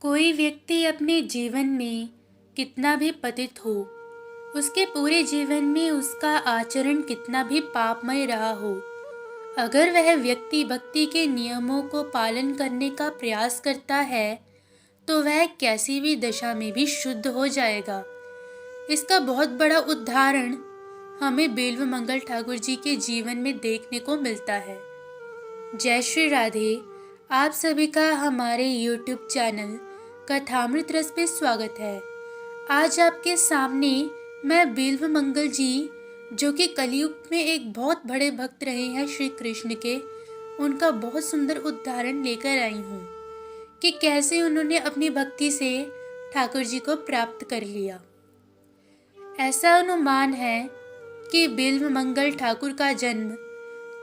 कोई व्यक्ति अपने जीवन में कितना भी पतित हो, उसके पूरे जीवन में उसका आचरण कितना भी पापमय रहा हो, अगर वह व्यक्ति भक्ति के नियमों को पालन करने का प्रयास करता है तो वह कैसी भी दशा में भी शुद्ध हो जाएगा। इसका बहुत बड़ा उदाहरण हमें बिल्वमंगल ठाकुर जी के जीवन में देखने को मिलता है। जय श्री राधे। आप सभी का हमारे YouTube चैनल कथामृत रस पे स्वागत है। आज आपके सामने मैं बिल्वमंगल जी, जो कि कलयुग में एक बहुत बड़े भक्त रहे हैं श्री कृष्ण के, उनका बहुत सुंदर उदाहरण लेकर आई हूँ कि कैसे उन्होंने अपनी भक्ति से ठाकुर जी को प्राप्त कर लिया। ऐसा अनुमान है कि बिल्वमंगल ठाकुर का जन्म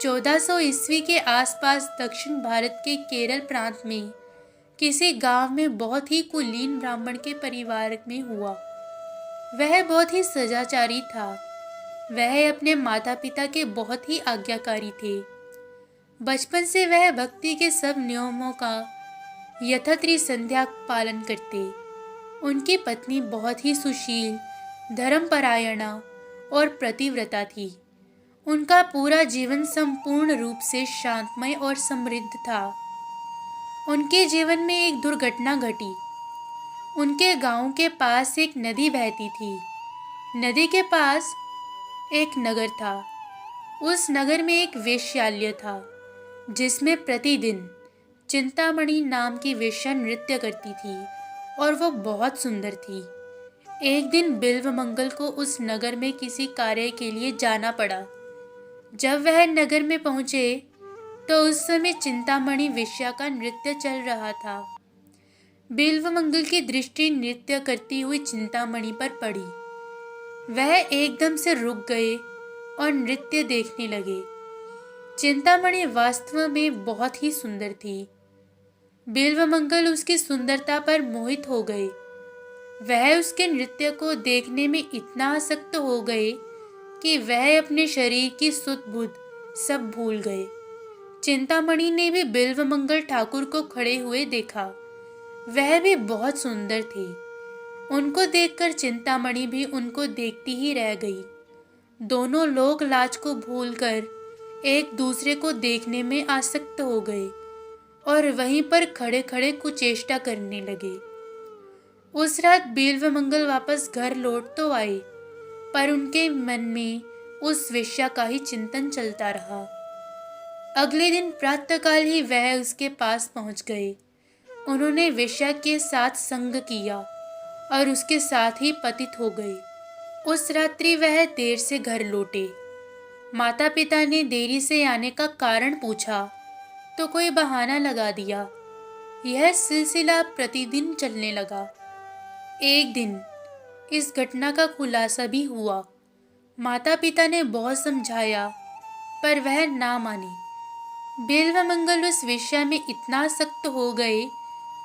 1400 ईस्वी के आसपास दक्षिण भारत के केरल प्रांत में किसी गांव में बहुत ही कुलीन ब्राह्मण के परिवार में हुआ। वह बहुत ही सदाचारी था। वह अपने माता पिता के बहुत ही आज्ञाकारी थे। बचपन से वह भक्ति के सब नियमों का यथार्थी संध्या पालन करते। उनकी पत्नी बहुत ही सुशील, धर्मपरायणा और प्रतिव्रता थी। उनका पूरा जीवन संपूर्ण रूप से शांतमय और समृद्ध था। उनके जीवन में एक दुर्घटना घटी। उनके गांव के पास एक नदी बहती थी। नदी के पास एक नगर था। उस नगर में एक वेश्यालय था जिसमें प्रतिदिन चिंतामणि नाम की वेश्या नृत्य करती थी और वो बहुत सुंदर थी। एक दिन बिल्वमंगल को उस नगर में किसी कार्य के लिए जाना पड़ा। जब वह नगर में पहुंचे तो उस समय चिंतामणि वेश्या का नृत्य चल रहा था। बिल्वमंगल की दृष्टि नृत्य करती हुई चिंतामणि पर पड़ी। वह एकदम से रुक गए और नृत्य देखने लगे। चिंतामणि वास्तव में बहुत ही सुंदर थी। बिल्वमंगल उसकी सुंदरता पर मोहित हो गए। वह उसके नृत्य को देखने में इतना आसक्त हो गए कि वह अपने शरीर की सुध बुध सब भूल गए। चिंतामणि ने भी बिल्वमंगल ठाकुर को खड़े हुए देखा। वह भी बहुत सुंदर थे। उनको देखकर चिंतामणि भी उनको देखती ही रह गई। दोनों लोग लाज को भूलकर एक दूसरे को देखने में आसक्त हो गए और वहीं पर खड़े खड़े कुचेष्टा करने लगे। उस रात बिल्वमंगल वापस घर लौट तो आए, पर उनके मन में उस वेश्या का ही चिंतन चलता रहा। अगले दिन प्रातःकाल ही वह उसके पास पहुंच गए। उन्होंने वेश्या के साथ संग किया और उसके साथ ही पतित हो गए। उस रात्रि वह देर से घर लौटे। माता पिता ने देरी से आने का कारण पूछा तो कोई बहाना लगा दिया। यह सिलसिला प्रतिदिन चलने लगा। एक दिन इस घटना का खुलासा भी हुआ। माता पिता ने बहुत समझाया पर वह ना मानी। बिल्वमंगल उस वेश्या में इतना सख्त हो गए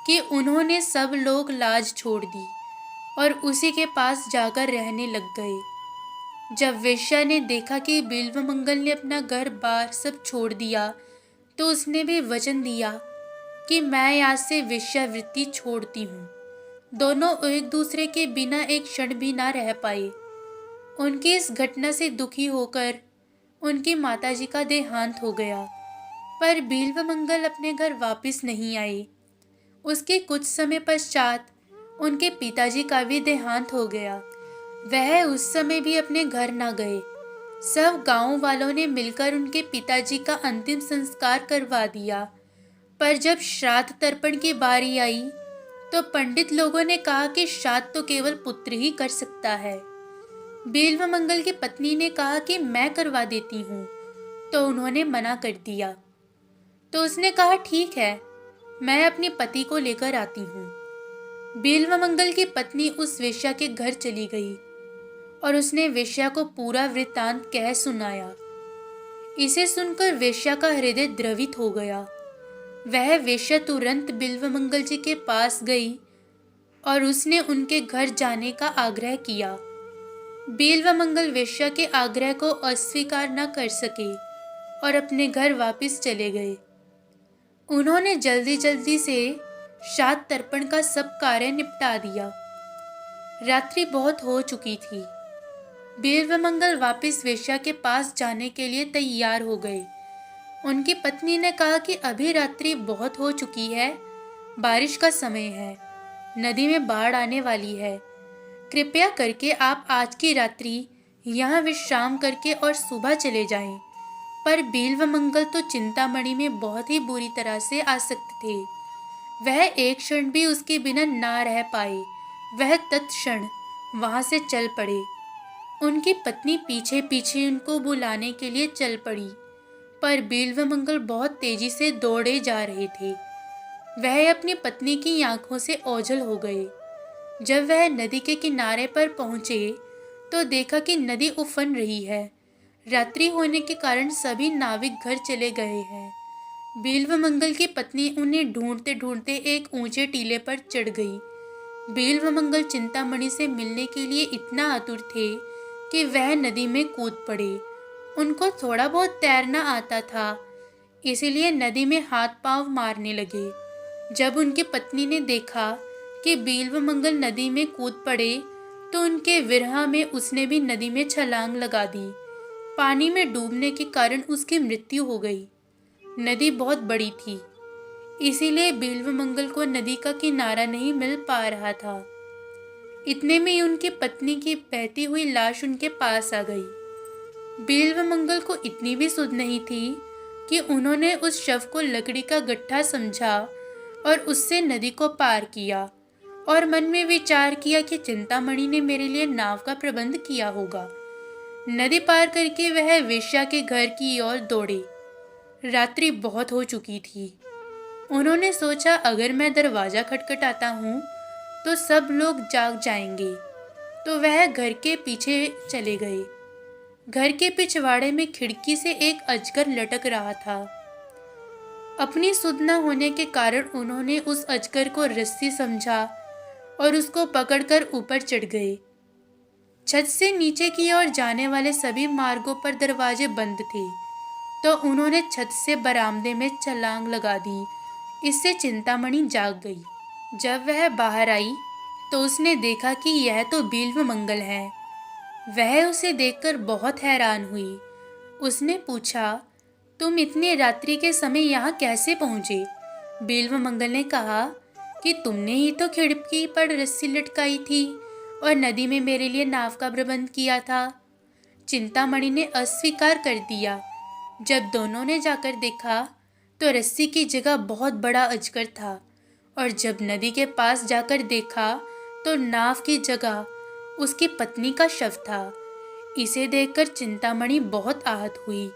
कि उन्होंने सब लोग लाज छोड़ दी और उसी के पास जाकर रहने लग गए। जब वेश्या ने देखा कि बिल्वमंगल ने अपना घर बार सब छोड़ दिया तो उसने भी वचन दिया कि मैं आज से वेश्यावृत्ति छोड़ती हूँ। दोनों एक दूसरे के बिना एक क्षण भी ना रह पाए। उनकी इस घटना से दुखी होकर उनकी माताजी का देहांत हो गया, पर बिल्वमंगल अपने घर वापस नहीं आए। उसके कुछ समय पश्चात उनके पिताजी का भी देहांत हो गया। वह उस समय भी अपने घर ना गए। सब गांव वालों ने मिलकर उनके पिताजी का अंतिम संस्कार करवा दिया, पर जब श्राद्ध तर्पण की बारी आई तो पंडित लोगों ने कहा कि श्राद्ध तो केवल पुत्र ही कर सकता है। बिल्वमंगल की पत्नी ने कहा कि मैं करवा देती हूँ, तो उन्होंने मना कर दिया। तो उसने कहा ठीक है, मैं अपने पति को लेकर आती हूँ। बिल्वमंगल की पत्नी उस वेश्या के घर चली गई और उसने वेश्या को पूरा वृत्तांत कह सुनाया। इसे सुनकर वेश्या का हृदय द्रवित हो गया। वह वेश्या तुरंत बिल्वमंगल जी के पास गई और उसने उनके घर जाने का आग्रह किया। बिल्वमंगल वेश्या के आग्रह को अस्वीकार न कर सके और अपने घर वापस चले गए। उन्होंने जल्दी जल्दी से श्राद्ध तर्पण का सब कार्य निपटा दिया। रात्रि बहुत हो चुकी थी। बिल्वमंगल वापस वेश्या के पास जाने के लिए तैयार हो गए। उनकी पत्नी ने कहा कि अभी रात्रि बहुत हो चुकी है, बारिश का समय है, नदी में बाढ़ आने वाली है। कृपया करके आप आज की रात्रि यहाँ विश्राम करके और सुबह चले जाएं। पर बिल्वमंगल तो चिंतामणि में बहुत ही बुरी तरह से आसक्त थे। वह एक क्षण भी उसके बिना ना रह पाए। वह तत्क्षण वहां से चल पड़े। उनकी पत्नी पीछे पीछे उनको बुलाने के लिए चल पड़ी, पर बिल्वमंगल बहुत तेजी से दौड़े जा रहे थे। वह अपनी पत्नी की आंखों से ओझल हो गए। जब वह नदी के किनारे पर पहुंचे तो देखा कि नदी उफन रही है। रात्रि होने के कारण सभी नाविक घर चले गए हैं। बिल्वमंगल की पत्नी उन्हें ढूंढते ढूंढते एक ऊंचे टीले पर चढ़ गई। बिल्वमंगल चिंतामणि से मिलने के लिए इतना आतुर थे कि वह नदी में कूद पड़े। उनको थोड़ा बहुत तैरना आता था, इसलिए नदी में हाथ पांव मारने लगे। जब उनकी पत्नी ने देखा कि बिल्वमंगल नदी में कूद पड़े तो उनके विरह में उसने भी नदी में छलांग लगा दी। पानी में डूबने के कारण उसकी मृत्यु हो गई। नदी बहुत बड़ी थी, इसीलिए बिल्वमंगल को नदी का किनारा नहीं मिल पा रहा था। इतने में उनकी पत्नी की बहती हुई लाश उनके पास आ गई। बिल्वमंगल को इतनी भी सुध नहीं थी कि उन्होंने उस शव को लकड़ी का गट्ठा समझा और उससे नदी को पार किया और मन में विचार किया कि चिंतामणि ने मेरे लिए नाव का प्रबंध किया होगा। नदी पार करके वह वेश्या के घर की ओर दौड़े। रात्रि बहुत हो चुकी थी। उन्होंने सोचा अगर मैं दरवाजा खटखटाता हूँ तो सब लोग जाग जाएंगे, तो वह घर के पीछे चले गए। घर के पिछवाड़े में खिड़की से एक अजगर लटक रहा था। अपनी सुध न होने के कारण उन्होंने उस अजगर को रस्सी समझा और उसको पकड़कर ऊपर चढ़ गए। छत से नीचे की ओर जाने वाले सभी मार्गों पर दरवाजे बंद थे, तो उन्होंने छत से बरामदे में छलांग लगा दी। इससे चिंतामणि जाग गई। जब वह बाहर आई तो उसने देखा कि यह तो बिल्वमंगल है। वह उसे देखकर बहुत हैरान हुई। उसने पूछा, तुम इतने रात्रि के समय यहाँ कैसे पहुँचे? बिल्वमंगल ने कहा कि तुमने ही तो खिड़की पर रस्सी लटकाई थी और नदी में मेरे लिए नाव का प्रबंध किया था। चिंतामणि ने अस्वीकार कर दिया। जब दोनों ने जाकर देखा तो रस्सी की जगह बहुत बड़ा अजगर था, और जब नदी के पास जाकर देखा तो नाव की जगह उसकी पत्नी का शव था। इसे देखकर चिंतामणि बहुत आहत हुई।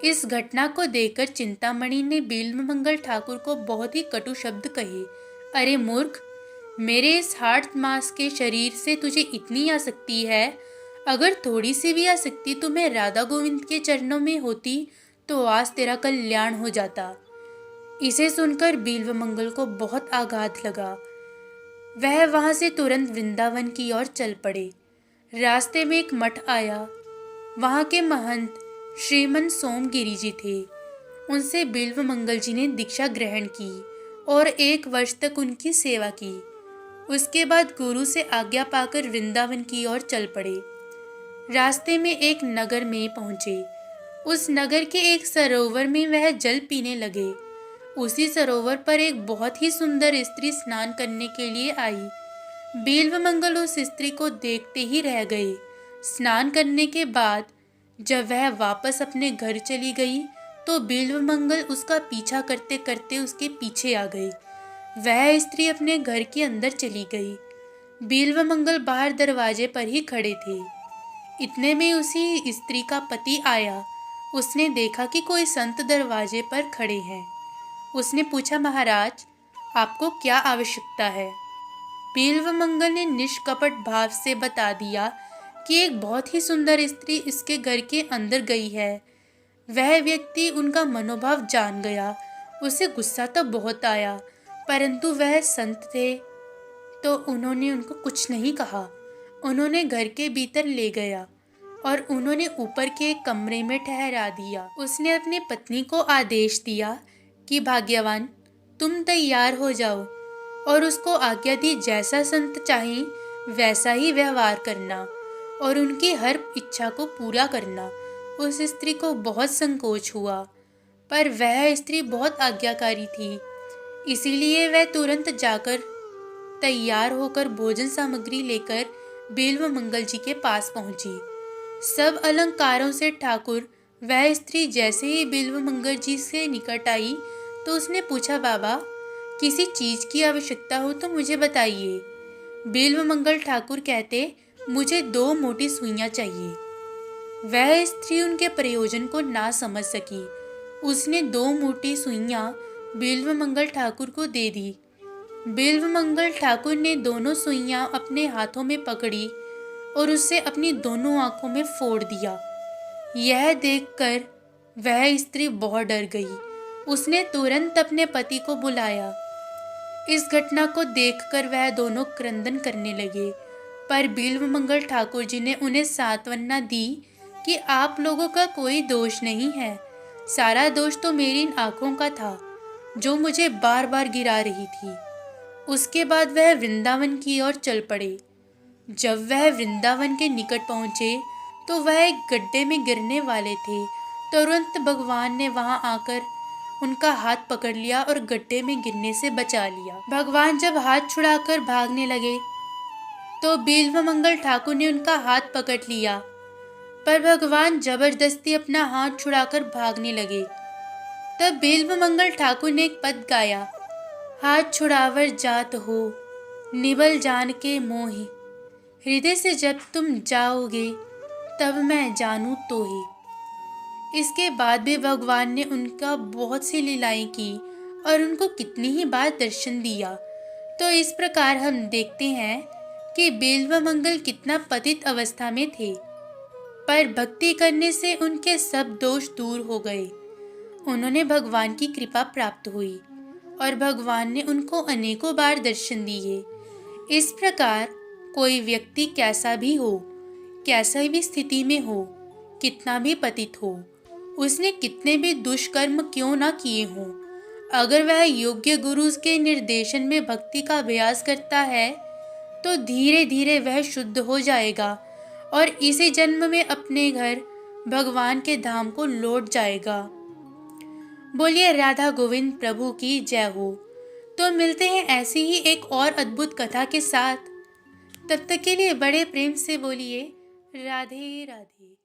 इस घटना को देखकर चिंतामणि ने बिल्वमंगल ठाकुर को बहुत ही कटु शब्द कहे। अरे मूर्ख, मेरे इस हाड़ मांस के शरीर से तुझे इतनी आसक्ति है? अगर थोड़ी सी भी आसक्ति तुम्हें राधा गोविंद के चरणों में होती तो आज तेरा कल्याण हो जाता। इसे सुनकर बिल्वमंगल को बहुत आघात लगा। वह वहां से तुरंत वृंदावन की ओर चल पड़े। रास्ते में एक मठ आया। वहां के महंत श्रीमन सोमगिरी जी थे। उनसे बिल्वमंगल जी ने दीक्षा ग्रहण की और 1 वर्ष तक उनकी सेवा की। उसके बाद गुरु से आज्ञा पाकर वृंदावन की ओर चल पड़े। रास्ते में एक नगर में पहुंचे। उस नगर के एक सरोवर में वह जल पीने लगे। उसी सरोवर पर एक बहुत ही सुंदर स्त्री स्नान करने के लिए आई। बिल्वमंगल उस स्त्री को देखते ही रह गए। स्नान करने के बाद जब वह वापस अपने घर चली गई तो बिल्वमंगल उसका पीछा करते करते उसके पीछे आ गए। वह स्त्री अपने घर के अंदर चली गई। बिल्वमंगल बाहर दरवाजे पर ही खड़े थे। इतने में उसी स्त्री का पति आया। उसने देखा कि कोई संत दरवाजे पर खड़े हैं। उसने पूछा, महाराज, आपको क्या आवश्यकता है? बिल्वमंगल ने निष्कपट भाव से बता दिया कि एक बहुत ही सुंदर स्त्री इसके घर के अंदर गई है। वह व्यक्ति उनका मनोभाव जान गया। उसे गुस्सा तो बहुत आया, परंतु वह संत थे तो उन्होंने उनको कुछ नहीं कहा। उन्होंने घर के भीतर ले गया और उन्होंने ऊपर के एक कमरे में ठहरा दिया। उसने अपनी पत्नी को आदेश दिया कि भाग्यवान, तुम तैयार हो जाओ। और उसको आज्ञा दी जैसा संत चाहे वैसा ही व्यवहार करना और उनकी हर इच्छा को पूरा करना। उस स्त्री को बहुत संकोच हुआ, पर वह स्त्री बहुत आज्ञाकारी थी, इसीलिए वह तुरंत जाकर तैयार होकर भोजन सामग्री लेकर बिल्व मंगल जी के पास पहुंची। सब अलंकारों से ठाकुर वह स्त्री जैसे ही बिल्व मंगल जी से निकट आई तो उसने पूछा, बाबा किसी चीज की आवश्यकता हो तो मुझे बताइए। बिल्व मंगल ठाकुर कहते, मुझे 2 मोटी सुइयां चाहिए। वह स्त्री उनके प्रयोजन को ना समझ सकी। उसने 2 मोटी सुइयां बिल्व मंगल ठाकुर को दे दी। बिल्व मंगल ठाकुर ने दोनों सुइयां अपने हाथों में पकड़ी और उससे अपनी दोनों आंखों में फोड़ दिया। यह देखकर वह स्त्री बहुत डर गई। उसने तुरंत अपने पति को बुलाया। इस घटना को देखकर वह दोनों क्रंदन करने लगे, पर बिल्व मंगल ठाकुर जी ने उन्हें सांत्वना दी कि आप लोगों का कोई दोष नहीं है, सारा दोष तो मेरी इन आंखों का था जो मुझे बार बार गिरा रही थी। उसके बाद वह वृंदावन की ओर चल पड़े। जब वह वृंदावन के निकट पहुंचे तो वह एक गड्ढे में गिरने वाले थे। तुरंत भगवान ने वहां आकर उनका हाथ पकड़ लिया और गड्ढे में गिरने से बचा लिया। भगवान जब हाथ छुड़ाकर भागने लगे तो बिल्व मंगल ठाकुर ने उनका हाथ पकड़ लिया, पर भगवान जबरदस्ती अपना हाथ छुड़ाकर भागने लगे। तब बिल्व मंगल ठाकुर ने एक पद गाया, हाथ छुड़ावर जात हो निबल जान के मोहि, हृदय से जब तुम जाओगे तब मैं जानू तो ही। इसके बाद भी भगवान ने उनका बहुत सी लीलाएं की और उनको कितनी ही बार दर्शन दिया। तो इस प्रकार हम देखते हैं कि बिल्व मंगल कितना पतित अवस्था में थे, पर भक्ति करने से उनके सब दोष दूर हो गए। उन्होंने भगवान की कृपा प्राप्त हुई और भगवान ने उनको अनेकों बार दर्शन दिए। इस प्रकार कोई व्यक्ति कैसा भी हो, कैसा भी स्थिति में हो, कितना भी पतित हो, उसने कितने भी दुष्कर्म क्यों ना किए हों, अगर वह योग्य गुरु के निर्देशन में भक्ति का अभ्यास करता है तो धीरे धीरे वह शुद्ध हो जाएगा और इसी जन्म में अपने घर भगवान के धाम को लौट जाएगा। बोलिए राधा गोविंद प्रभु की जय हो। तो मिलते हैं ऐसी ही एक और अद्भुत कथा के साथ। तब तक के लिए बड़े प्रेम से बोलिए राधे राधे।